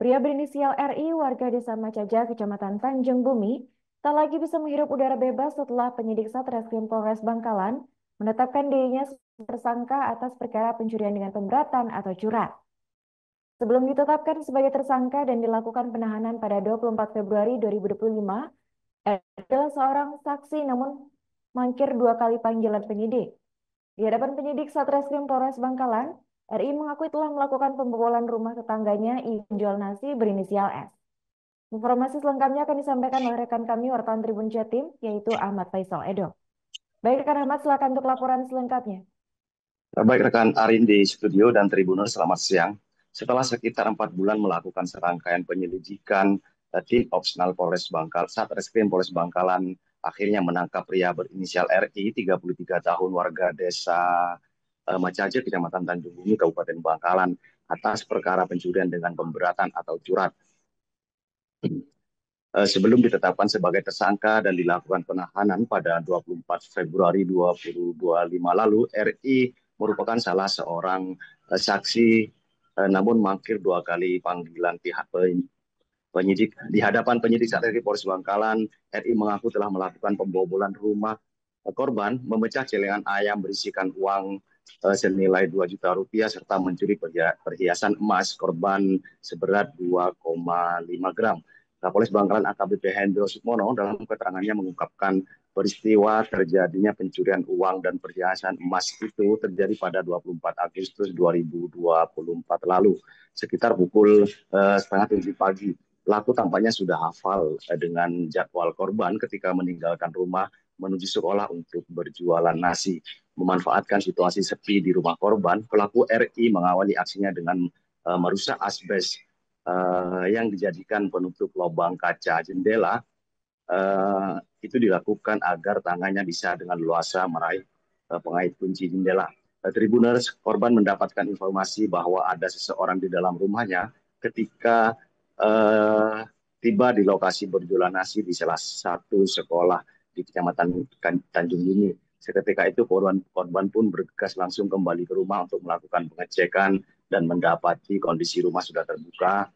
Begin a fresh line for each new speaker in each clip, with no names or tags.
Pria berinisial RI warga Desa Macaja, Kecamatan Tanjung Bumi, tak lagi bisa menghirup udara bebas setelah penyidik Satreskrim Polres Bangkalan menetapkan dirinya sebagai tersangka atas perkara pencurian dengan pemberatan atau curat. Sebelum ditetapkan sebagai tersangka dan dilakukan penahanan pada 24 Februari 2025, RI adalah seorang saksi namun mangkir 2 kali panggilan penyidik. Di hadapan penyidik Satreskrim Polres Bangkalan, RI mengakui telah melakukan pembobolan rumah tetangganya yang menjual nasi berinisial S. Informasi selengkapnya akan disampaikan oleh rekan kami wartawan Tribun Jatim, yaitu Ahmad Faisal Edo. Baik rekan Ahmad, silakan untuk laporan selengkapnya.
Baik rekan Arin di studio dan Tribuner, selamat siang. Setelah sekitar 4 bulan melakukan serangkaian penyelidikan, tim Opsnal Polres Bangkal, Satreskrim Polres Bangkalan akhirnya menangkap pria berinisial RI, 33 tahun, warga desa Macaje, Kecamatan Tanjung Bumi, Kabupaten Bangkalan, atas perkara pencurian dengan pemberatan atau curat. Sebelum ditetapkan sebagai tersangka dan dilakukan penahanan pada 24 Februari 2025 lalu, RI merupakan salah seorang saksi namun mangkir 2 kali panggilan pihak penyidik. Di hadapan penyidik Satreskrim Polres Bangkalan, RI mengaku telah melakukan pembobolan rumah korban, memecah celengan ayam berisikan uang senilai 2 juta rupiah serta mencuri perhiasan emas korban seberat 2,5 gram. Kapolres Bangkalan AKBP Hendro Sukmono dalam keterangannya mengungkapkan peristiwa terjadinya pencurian uang dan perhiasan emas itu terjadi pada 24 Agustus 2024 lalu, sekitar pukul setengah 7 pagi. Pelaku tampaknya sudah hafal dengan jadwal korban ketika meninggalkan rumah menuju sekolah untuk berjualan nasi. Memanfaatkan situasi sepi di rumah korban, pelaku RI mengawali aksinya dengan merusak asbes yang dijadikan penutup lubang kaca jendela. Itu dilakukan agar tangannya bisa dengan leluasa meraih pengait kunci jendela. Tribuners, korban mendapatkan informasi bahwa ada seseorang di dalam rumahnya ketika tiba di lokasi berjualan nasi di salah satu sekolah di Kecamatan Tanjung Bumi. Seketika itu korban pun bergegas langsung kembali ke rumah untuk melakukan pengecekan dan mendapati kondisi rumah sudah terbuka,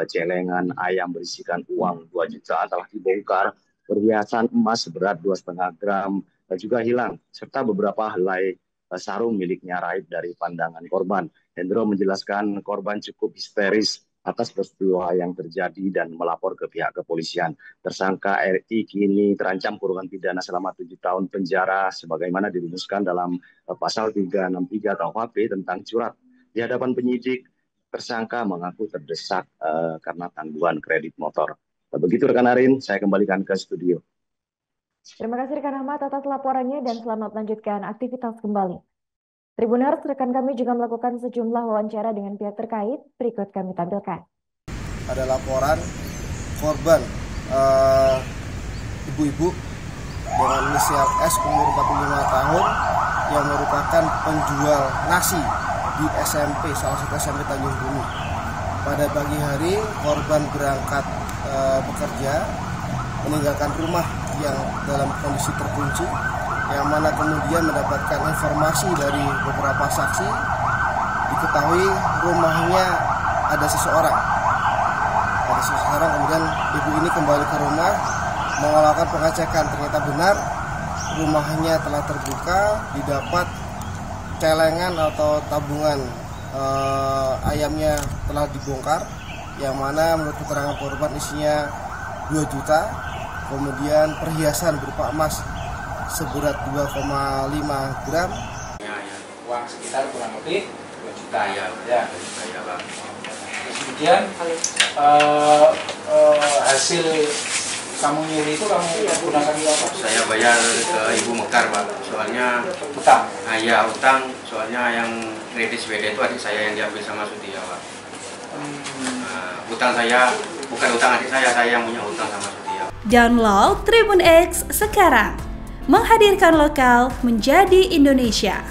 celengan ayam berisikan uang 2 juta telah dibongkar, perhiasan emas seberat 2,5 gram juga hilang, serta beberapa helai sarung miliknya raib dari pandangan korban. Hendro menjelaskan korban cukup histeris atas peristiwa yang terjadi dan melapor ke pihak kepolisian. Tersangka RI kini terancam kurungan pidana selama 7 tahun penjara sebagaimana dirumuskan dalam pasal 363 KUHP tentang curat. Di hadapan penyidik, tersangka mengaku terdesak karena tanggungan kredit motor. Begitu rekan Arin, saya kembalikan ke studio.
Terima kasih rekan Ahmad atas laporannya dan selamat melanjutkan aktivitas kembali. Tribuners, rekan kami juga melakukan sejumlah wawancara dengan pihak terkait. Berikut kami tampilkan.
Ada laporan korban ibu-ibu dengan inisial S umur 45 tahun yang merupakan penjual nasi di SMP, salah satu SMP Tanjung Bumi. Pada pagi hari korban berangkat bekerja, meninggalkan rumah yang dalam kondisi terkunci, yang mana kemudian mendapatkan informasi dari beberapa saksi, diketahui rumahnya ada seseorang. Kemudian ibu ini kembali ke rumah, melakukan pengecekan. Ternyata benar rumahnya telah terbuka, didapat celengan atau tabungan ayamnya telah dibongkar, yang mana menurut keterangan korban isinya 2 juta, kemudian perhiasan berupa emas seberat 2,5 gram.
Uang sekitar kurang lebih 2 juta ya. Bang. Kemudian hasil kamu nyuri itu kamu gunakan apa?
Saya bayar ke Ibu Mekar, Pak. Soalnya
Utang.
Ya utang. Soalnya yang kredit sepeda itu adik saya yang diambil sama Sutia, Pak. Utang saya bukan utang adik saya yang punya utang sama Sutia.
Download Tribun X sekarang. Menghadirkan lokal menjadi Indonesia.